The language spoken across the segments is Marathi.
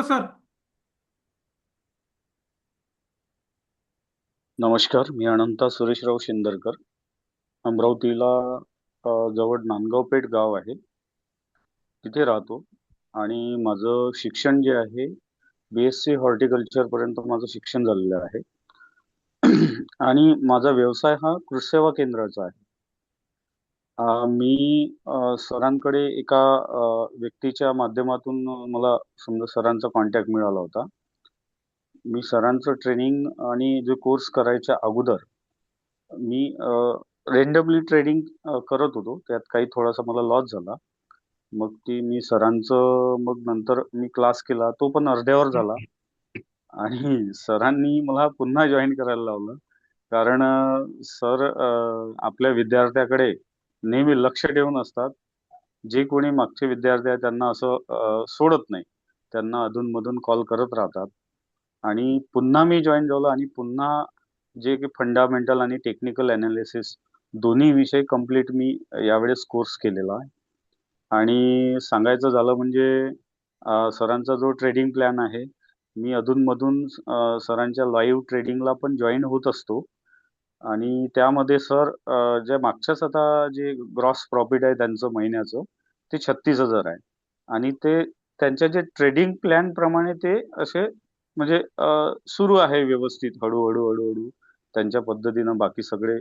सर. नमस्कार, मी अनंता सुरेशराव शिंदरकर. अमरावतीला जवळ नांदगाव पेठ गाव आहे, तिथे राहतो. आणि माझं शिक्षण जे आहे, BSc हॉर्टिकल्चर पर्यंत माझं शिक्षण झालेलं आहे. आणि माझा व्यवसाय हा कृषी सेवा केंद्राचा आहे. मी सरांकडे एका व्यक्तीच्या माध्यमातून मला समजा सरांचा कॉन्टॅक्ट मिळाला होता. मी सरांचं ट्रेनिंग आणि जो कोर्स करायच्या अगोदर मी रेंडमली ट्रेडिंग करत होतो. त्यात काही थोडासा मला लॉस झाला. मग ती मी सरांचं मग नंतर मी क्लास केला, तो पण अर्ध्यावर झाला. आणि सरांनी मला पुन्हा जॉईन करायला लावलं. कारण सर आपल्या विद्यार्थ्याकडे नेहमी लक्ष ठेवून असतात. जे कोणी मागचे विद्यार्थी आहेत त्यांना असं सोडत नाही. त्यांना अधूनमधून कॉल करत राहतात. आणि पुन्हा मी जॉईन झालो आणि पुन्हा जे की फंडामेंटल आणि टेक्निकल अनालिसिस दोन्ही विषय कंप्लीट मी यावेळेस कोर्स केलेला आहे. आणि सांगायचं झालं म्हणजे सरांचा जो ट्रेडिंग प्लॅन आहे, मी अधूनमधून सरांच्या लाईव्ह ट्रेडिंगला पण जॉईन होत असतो. आणि त्यामध्ये सर ज्या मागच्याच आता जे ग्रॉस प्रॉफिट आहे त्यांचं महिन्याचं, ते 36,000 आहे. आणि ते त्यांच्या जे ट्रेडिंग प्लॅन प्रमाणे ते असे म्हणजे सुरू आहे व्यवस्थित, हळूहळू हळूहळू त्यांच्या पद्धतीनं बाकी सगळे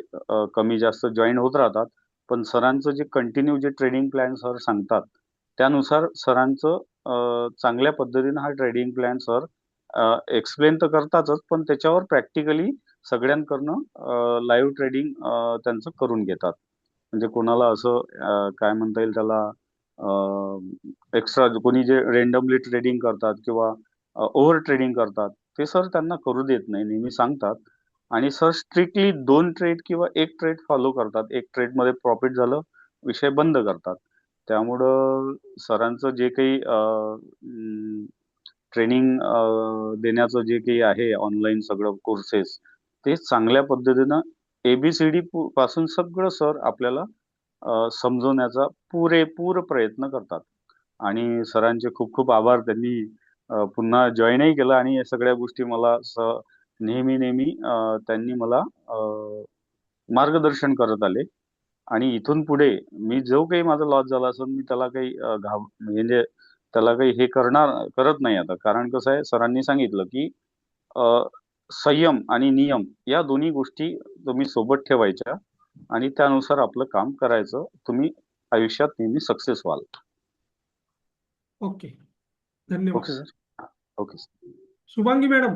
कमी जास्त जॉईन होत राहतात. पण सरांचं जे कंटिन्यू जे ट्रेडिंग प्लॅन सर सांगतात, त्यानुसार सरांचं चांगल्या पद्धतीनं हा ट्रेडिंग प्लॅन सर एक्सप्लेन तर करतातच, पण त्याच्यावर प्रॅक्टिकली सगळ्यांकडनं लाईव्ह ट्रेडिंग त्यांचं करून घेतात. म्हणजे कोणाला असं काय म्हणता येईल त्याला, एक्स्ट्रा कोणी जे रेंडमली ट्रेडिंग करतात किंवा ओव्हर ट्रेडिंग करतात, ते सर त्यांना करू देत नाही, नेहमी सांगतात. आणि सर स्ट्रिक्टली 2 ट्रेड किंवा 1 ट्रेड फॉलो करतात. 1 ट्रेडमध्ये प्रॉफिट झालं, विषय बंद करतात. त्यामुळं सरांचं जे काही ट्रेनिंग देण्याचं जे काही आहे ऑनलाईन सगळं कोर्सेस, ते चांगल्या पद्धतीनं ABCD पासून सगळं सर आपल्याला समजवण्याचा पुरेपूर प्रयत्न करतात. आणि सरांचे खूप खूप आभार. त्यांनी पुन्हा जॉईनही केलं आणि या सगळ्या गोष्टी मला नेहमी नेहमी त्यांनी मला मार्गदर्शन करत आले. आणि इथून पुढे मी जो काही माझा लॉस झाला असेल, मी त्याला काही म्हणजे त्याला काही हे करत नाही आता. कारण कसं आहे, सरांनी सांगितलं की अ, संयम आणि नियम या दोन्ही गोष्टी तुम्ही सोबत ठेवायच्या आणि त्यानुसार आपलं काम करायचं. तुम्ही आयुष्यात नेहमी सक्सेस व्हाल. ओके. धन्यवाद okay sir. Sir. Okay sir. Shubhangi madam.